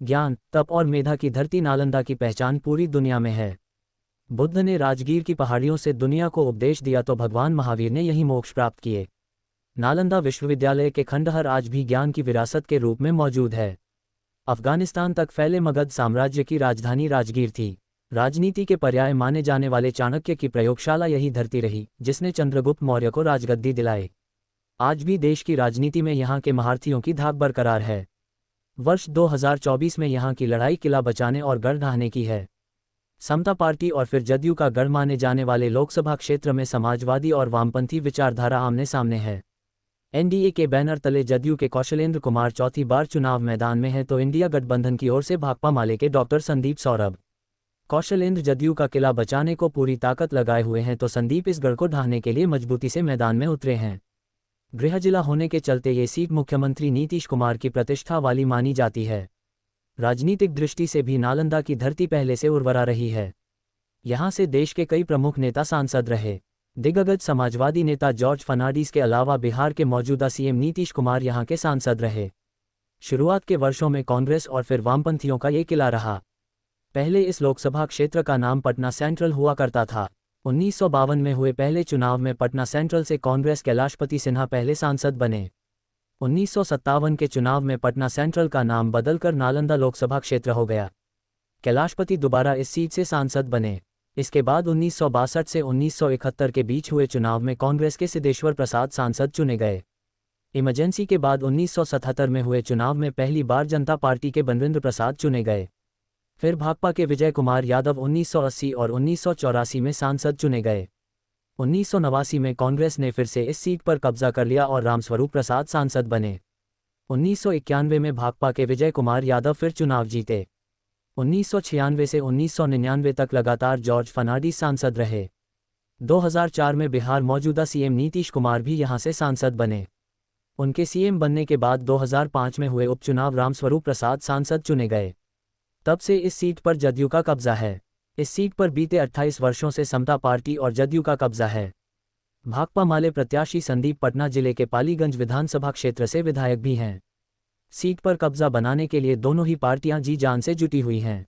ज्ञान, तप और मेधा की धरती नालंदा की पहचान पूरी दुनिया में है। बुद्ध ने राजगीर की पहाड़ियों से दुनिया को उपदेश दिया तो भगवान महावीर ने यही मोक्ष प्राप्त किए। नालंदा विश्वविद्यालय के खंडहर आज भी ज्ञान की विरासत के रूप में मौजूद है। अफगानिस्तान तक फैले मगध साम्राज्य की राजधानी राजगीर थी। राजनीति के पर्याय माने जाने वाले चाणक्य की प्रयोगशाला यही धरती रही, जिसने चंद्रगुप्त मौर्य को राजगद्दी दिलाई। आज भी देश की राजनीति में यहाँ के महारथियों की धाक बरकरार है। वर्ष 2024 में यहाँ की लड़ाई किला बचाने और गढ़ ढहाने की है। समता पार्टी और फिर जदयू का गढ़ माने जाने वाले लोकसभा क्षेत्र में समाजवादी और वामपंथी विचारधारा आमने सामने है। एनडीए के बैनर तले जदयू के कौशलेंद्र कुमार चौथी बार चुनाव मैदान में है तो इंडिया गठबंधन की ओर से भाकपा माले के डॉक्टर संदीप सौरभ। कौशलेंद्र जदयू का किला बचाने को पूरी ताकत लगाए हुए हैं तो संदीप इस गढ़ को ढहाने के लिए मजबूती से मैदान में उतरे हैं। गृह जिला होने के चलते ये सीट मुख्यमंत्री नीतीश कुमार की प्रतिष्ठा वाली मानी जाती है। राजनीतिक दृष्टि से भी नालंदा की धरती पहले से उर्वरा रही है। यहाँ से देश के कई प्रमुख नेता सांसद रहे। दिग्गज समाजवादी नेता जॉर्ज फर्नांडीज के अलावा बिहार के मौजूदा सीएम नीतीश कुमार यहाँ के सांसद रहे। शुरुआत के वर्षों में कांग्रेस और फिर वामपंथियों का ये किला रहा। पहले इस लोकसभा क्षेत्र का नाम पटना सेंट्रल हुआ करता था। 1952 में हुए पहले चुनाव में पटना सेंट्रल से कांग्रेस कैलाशपति सिन्हा पहले सांसद बने। 1957 के चुनाव में पटना सेंट्रल का नाम बदलकर नालंदा लोकसभा क्षेत्र हो गया। कैलाशपति दोबारा इस सीट से सांसद बने। इसके बाद 1962 से 1971 के बीच हुए चुनाव में कांग्रेस के सिद्धेश्वर प्रसाद सांसद चुने गए। इमरजेंसी के बाद 1977 में हुए चुनाव में पहली बार जनता पार्टी के बनविंद्र प्रसाद चुने गए। फिर भाकपा के विजय कुमार यादव 1980 और 1984 में सांसद चुने गए। 1989 में कांग्रेस ने फिर से इस सीट पर कब्जा कर लिया और रामस्वरूप प्रसाद सांसद बने। 1991 में भाकपा के विजय कुमार यादव फिर चुनाव जीते। 1996 से 1999 तक लगातार जॉर्ज फर्नांडीज सांसद रहे। 2004 में बिहार मौजूदा सीएम नीतीश कुमार भी यहां से सांसद बने। उनके सीएम बनने के बाद 2005 में हुए उपचुनाव रामस्वरूप प्रसाद सांसद चुने गए। तब से इस सीट पर जदयू का कब्जा है। इस सीट पर बीते 28 वर्षों से समता पार्टी और जदयू का कब्जा है। भाकपा माले प्रत्याशी संदीप पटना जिले के पालीगंज विधानसभा क्षेत्र से विधायक भी हैं। सीट पर कब्जा बनाने के लिए दोनों ही पार्टियां जी जान से जुटी हुई हैं।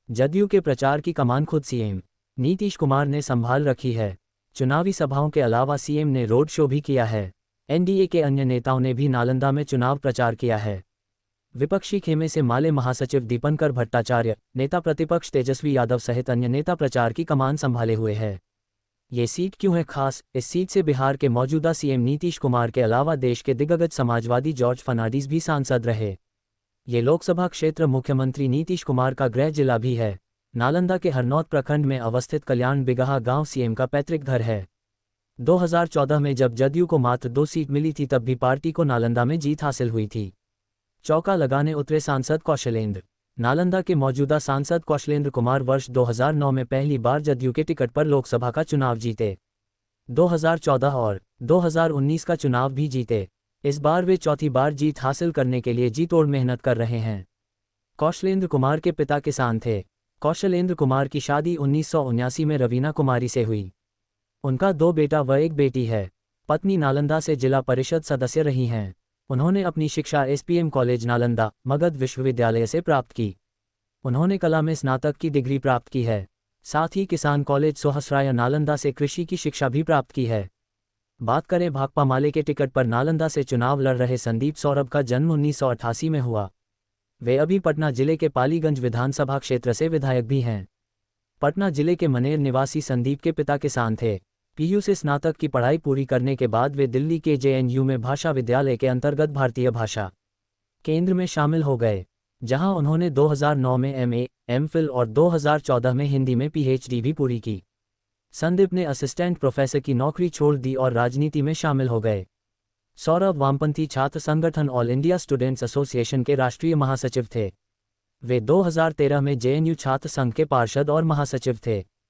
जदयू के प्रचार की कमान खुद सीएम नीतीश कुमार ने संभाल रखी है। चुनावी सभाओं के अलावा सीएम ने रोड शो भी किया है। एनडीए के अन्य नेताओं ने भी नालंदा में चुनाव प्रचार किया है। विपक्षी खेमे से माले महासचिव दीपंकर भट्टाचार्य, नेता प्रतिपक्ष तेजस्वी यादव सहित अन्य नेता प्रचार की कमान संभाले हुए हैं। ये सीट क्यों है खास? इस सीट से बिहार के मौजूदा सीएम नीतीश कुमार के अलावा देश के दिग्गज समाजवादी जॉर्ज फर्नांडीज भी सांसद रहे। ये लोकसभा क्षेत्र मुख्यमंत्री नीतीश कुमार का गृह जिला भी है। नालंदा के हरनौत प्रखंड में अवस्थित कल्याण बिगहा गांव सीएम का पैतृक घर है। 2014 में जब जदयू को मात्र 2 सीट मिली थी तब भी पार्टी को नालंदा में जीत हासिल हुई थी। चौका लगाने उतरे सांसद कौशलेंद्र। नालंदा के मौजूदा सांसद कौशलेंद्र कुमार वर्ष 2009 में पहली बार जदयू के टिकट पर लोकसभा का चुनाव जीते। 2014 और 2019 का चुनाव भी जीते। इस बार वे चौथी बार जीत हासिल करने के लिए जी तोड़ मेहनत कर रहे हैं। कौशलेंद्र कुमार के पिता किसान थे। कौशलेंद्र कुमार की शादी 1979 में रवीना कुमारी से हुई। उनका 2 बेटा व 1 बेटी है। पत्नी नालंदा से जिला परिषद सदस्य रही हैं। उन्होंने अपनी शिक्षा एसपीएम कॉलेज नालंदा, मगध विश्वविद्यालय से प्राप्त की। उन्होंने कला में स्नातक की डिग्री प्राप्त की है। साथ ही किसान कॉलेज सोहसराय नालंदा से कृषि की शिक्षा भी प्राप्त की है। बात करें भाकपा माले के टिकट पर नालंदा से चुनाव लड़ रहे संदीप सौरभ का जन्म 1988 में हुआ। वे अभी पटना जिले के पालीगंज विधानसभा क्षेत्र से विधायक भी हैं। पटना जिले के मनेर निवासी संदीप के पिता किसान थे। पीयू से स्नातक की पढ़ाई पूरी करने के बाद वे दिल्ली के जेएनयू में भाषा विद्यालय के अंतर्गत भारतीय भाषा केंद्र में शामिल हो गए, जहां उन्होंने 2009 में एमए, एमफिल और 2014 में हिंदी में पीएचडी भी पूरी की। संदीप ने असिस्टेंट प्रोफेसर की नौकरी छोड़ दी और राजनीति में शामिल हो गए। सौरभ वामपंथी छात्र संगठन ऑल इंडिया स्टूडेंट्स एसोसिएशन के राष्ट्रीय महासचिव थे। वे 2013 में जेएनयू छात्र संघ के पार्षद और महासचिव थे।